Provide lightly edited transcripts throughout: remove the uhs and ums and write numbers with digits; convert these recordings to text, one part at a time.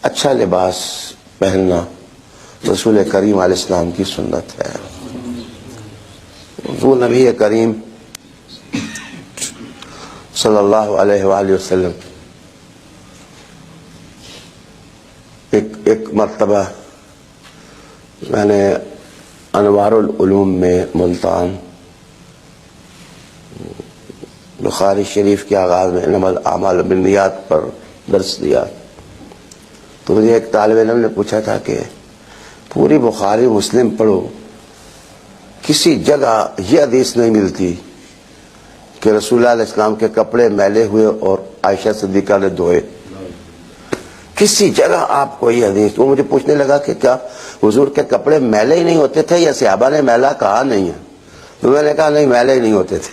اچھا لباس پہننا رسول کریم علیہ السلام کی سنت ہے. حضور نبی کریم صلی اللہ علیہ وآلہ وسلم ایک مرتبہ میں نے انوار العلوم میں ملتان بخاری شریف کے آغاز میں انما الاعمال بالنیات پر درس دیا. تو مجھے ایک طالب علم نے پوچھا تھا کہ پوری بخاری مسلم پڑھو، کسی جگہ یہ حدیث نہیں ملتی کہ رسول اللہ علیہ السلام کے کپڑے میلے ہوئے اور عائشہ صدیقہ نے دھوئے. کسی جگہ آپ کو یہ حدیث. وہ مجھے پوچھنے لگا کہ کیا حضور کے کپڑے میلے ہی نہیں ہوتے تھے یا صحابہ نے میلا کہا نہیں ہے؟ تو میں نے کہا نہیں، میلے ہی نہیں ہوتے تھے.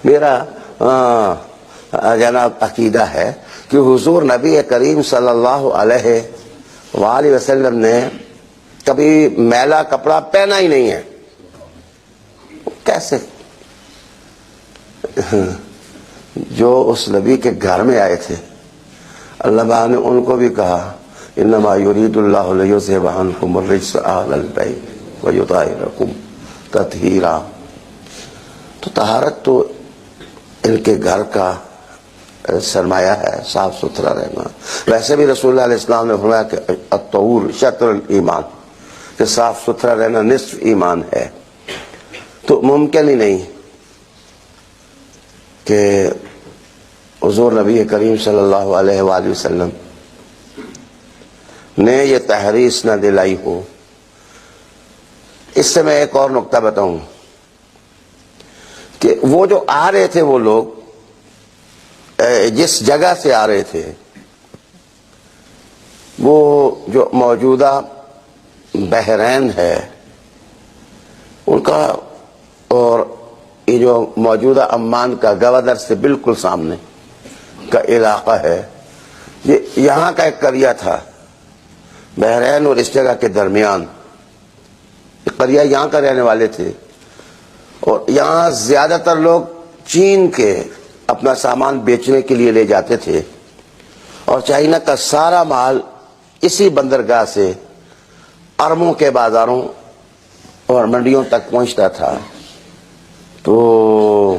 میرا جناب عقیدہ ہے کہ حضور نبی کریم صلی اللہ علیہ وآلہ وسلم نے کبھی میلا کپڑا پہنا ہی نہیں ہے. کیسے؟ جو اس نبی کے گھر میں آئے تھے اللہ تعالیٰ نے ان کو بھی کہا انما یرید اللہ لیذھب عنکم الرجس اہل البیت ویطہرکم تطہیرا. تو طہارت تو ان کے گھر کا سرمایہ ہے، صاف ستھرا رہنا. ویسے بھی رسول اللہ علیہ السلام نے فرمایا کہ الطہور شطر الایمان، کہ صاف ستھرا رہنا نصف ایمان ہے. تو ممکن ہی نہیں کہ حضور نبی کریم صلی اللہ علیہ وآلہ وسلم نے یہ تحریص نہ دلائی ہو. اس سے میں ایک اور نقطہ بتاؤں کہ وہ جو آ رہے تھے، وہ لوگ جس جگہ سے آ رہے تھے، وہ جو موجودہ بحرین ہے ان کا، اور یہ جو موجودہ عمان کا گوادر سے بالکل سامنے کا علاقہ ہے، یہ یہاں کا ایک قریہ تھا. بحرین اور اس جگہ کے درمیان قریہ یہاں کا رہنے والے تھے، اور یہاں زیادہ تر لوگ چین کے اپنا سامان بیچنے کے لیے لے جاتے تھے، اور چائنا کا سارا مال اسی بندرگاہ سے اربوں کے بازاروں اور منڈیوں تک پہنچتا تھا. تو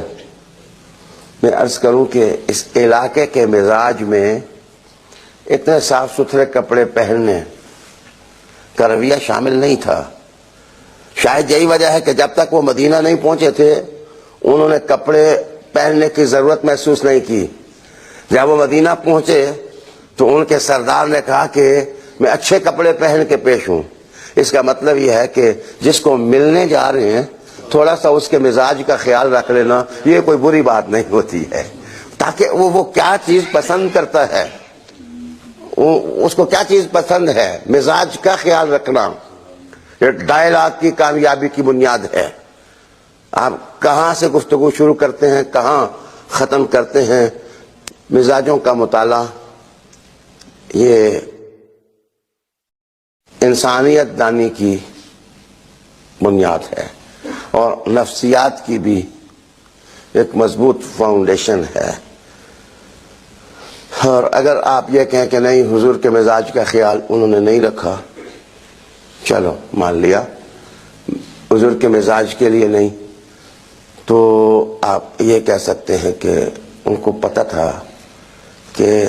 میں عرض کروں کہ اس علاقے کے مزاج میں اتنے صاف ستھرے کپڑے پہننے کا رویہ شامل نہیں تھا. شاید یہی وجہ ہے کہ جب تک وہ مدینہ نہیں پہنچے تھے انہوں نے کپڑے پہننے کی ضرورت محسوس نہیں کی. جب وہ مدینہ پہنچے تو ان کے سردار نے کہا کہ میں اچھے کپڑے پہن کے پیش ہوں. اس کا مطلب یہ ہے کہ جس کو ملنے جا رہے ہیں تھوڑا سا اس کے مزاج کا خیال رکھ لینا یہ کوئی بری بات نہیں ہوتی ہے، تاکہ وہ کیا چیز پسند کرتا ہے، اس کو کیا چیز پسند ہے، مزاج کا خیال رکھنا یہ ڈائلاگ کی کامیابی کی بنیاد ہے. آپ کہاں سے گفتگو شروع کرتے ہیں، کہاں ختم کرتے ہیں، مزاجوں کا مطالعہ یہ انسانیت دانی کی بنیاد ہے اور نفسیات کی بھی ایک مضبوط فاؤنڈیشن ہے. اور اگر آپ یہ کہیں کہ نہیں حضور کے مزاج کا خیال انہوں نے نہیں رکھا، چلو مان لیا حضور کے مزاج کے لیے نہیں، تو آپ یہ کہہ سکتے ہیں کہ ان کو پتہ تھا کہ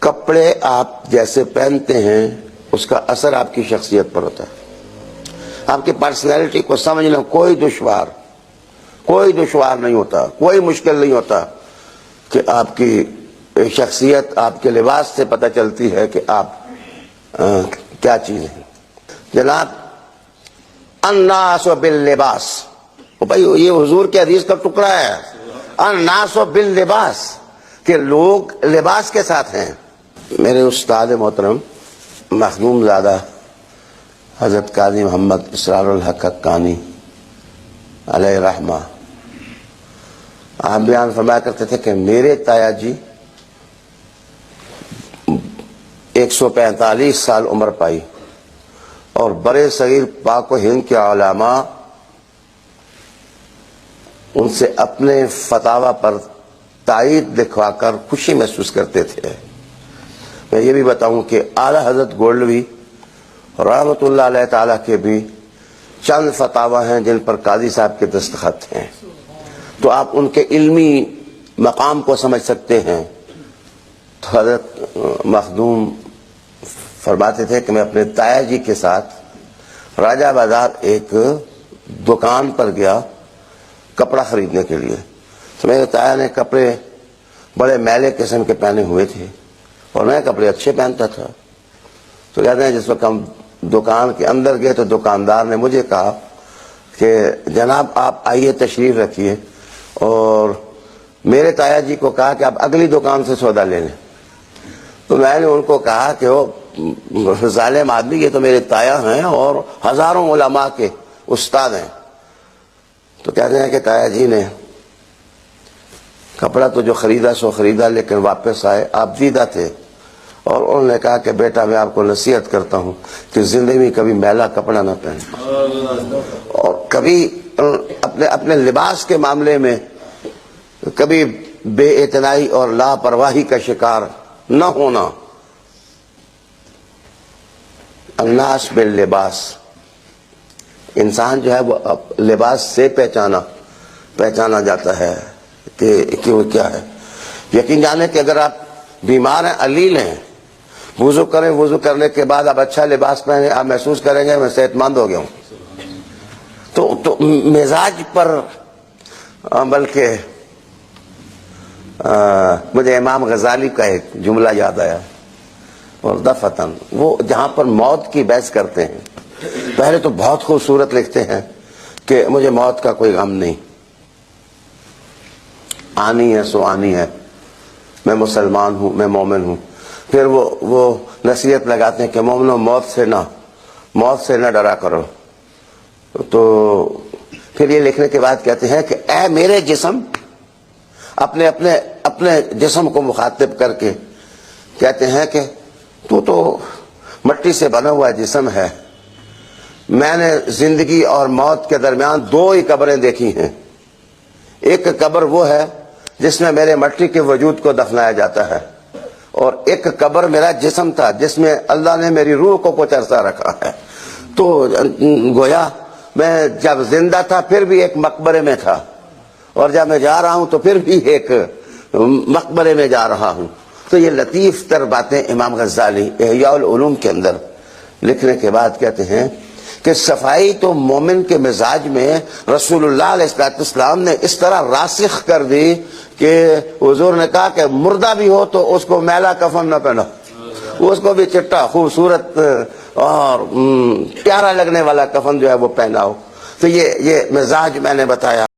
کپڑے آپ جیسے پہنتے ہیں اس کا اثر آپ کی شخصیت پر ہوتا ہے. آپ کی پرسنالٹی کو سمجھنا کوئی دشوار نہیں ہوتا، کوئی مشکل نہیں ہوتا کہ آپ کی شخصیت آپ کے لباس سے پتہ چلتی ہے کہ آپ کیا چیز ہے. جناب الناس باللباس، بھائی یہ حضور کے حدیث کا ٹکڑا ہے، الناس باللباس، کہ لوگ لباس کے ساتھ ہیں. میرے استاد محترم مخدوم زادہ حضرت قاضی محمد اسرار الحق حقانی علیہ رحمہ، آپ بیان فرمایا کرتے تھے کہ میرے تایا جی 145 سال عمر پائی اور برے صغیر پاک و ہند کے علماء ان سے اپنے فتاوی پر تائید دکھوا کر خوشی محسوس کرتے تھے۔ میں یہ بھی بتاؤں کہ اعلیٰ حضرت گولڈوی رحمۃ اللہ علیہ تعالیٰ کے بھی چند فتاوی ہیں جن پر قاضی صاحب کے دستخط ہیں، تو آپ ان کے علمی مقام کو سمجھ سکتے ہیں۔ تو حضرت مخدوم فرماتے تھے کہ میں اپنے تایا جی کے ساتھ راجہ بازار ایک دکان پر گیا کپڑا خریدنے کے لیے، تو میرے تایا نے کپڑے بڑے میلے قسم کے پہنے ہوئے تھے اور میں کپڑے اچھے پہنتا تھا۔ تو کہتے ہیں جس وقت ہم دکان کے اندر گئے تو دکاندار نے مجھے کہا کہ جناب آپ آئیے تشریف رکھیے، اور میرے تایا جی کو کہا کہ آپ اگلی دکان سے سودا لے لیں۔ تو میں نے ان کو کہا کہ وہ ظالم آدمی، یہ تو میرے تایا ہیں اور ہزاروں علماء کے استاد ہیں۔ تو کہتے ہیں کہ تایا جی نے کپڑا تو جو خریدا سو خریدا، لیکن واپس آئے، آپ دیدہ تھے، اور انہوں نے کہا کہ بیٹا میں آپ کو نصیحت کرتا ہوں کہ زندگی میں کبھی میلا کپڑا نہ پہنے، اور کبھی اپنے لباس کے معاملے میں کبھی بے اعتنائی اور لاپرواہی کا شکار نہ ہونا۔ الناس باللباس، انسان جو ہے وہ لباس سے پہچانا جاتا ہے کہ وہ کیا ہے۔ یقین جانے کہ اگر آپ بیمار ہیں، علیل ہیں، وضو کریں، وضو کرنے کے بعد آپ اچھا لباس پہنے، آپ محسوس کریں گے میں صحت مند ہو گیا ہوں۔ تو مزاج پر بلکہ مجھے امام غزالی کا ایک جملہ یاد آیا، اور دفتن وہ جہاں پر موت کی بحث کرتے ہیں، پہلے تو بہت خوبصورت لکھتے ہیں کہ مجھے موت کا کوئی غم نہیں، آنی ہے سو آنی ہے، میں مسلمان ہوں، میں مومن ہوں۔ پھر وہ نصیحت لگاتے ہیں کہ مومنو موت سے نہ ڈرا کرو۔ تو پھر یہ لکھنے کے بعد کہتے ہیں کہ اے میرے جسم، اپنے جسم کو مخاطب کر کے کہتے ہیں کہ تو مٹی سے بنا ہوا جسم ہے، میں نے زندگی اور موت کے درمیان دو ہی قبریں دیکھی ہیں۔ ایک قبر وہ ہے جس میں میرے مٹی کے وجود کو دفنایا جاتا ہے، اور ایک قبر میرا جسم تھا جس میں اللہ نے میری روح کو کچھ عرصہ رکھا ہے۔ تو گویا میں جب زندہ تھا پھر بھی ایک مقبرے میں تھا، اور جب میں جا رہا ہوں تو پھر بھی ایک مقبرے میں جا رہا ہوں۔ تو یہ لطیف تر باتیں امام غزالی احیاء العلوم کے اندر لکھنے کے بعد کہتے ہیں کہ صفائی تو مومن کے مزاج میں رسول اللہ علیہ السلام نے اس طرح راسخ کر دی کہ حضور نے کہا کہ مردہ بھی ہو تو اس کو میلا کفن نہ پہنو، اس کو بھی چٹا خوبصورت اور پیارا لگنے والا کفن جو ہے وہ پہناؤ۔ تو یہ مزاج میں نے بتایا۔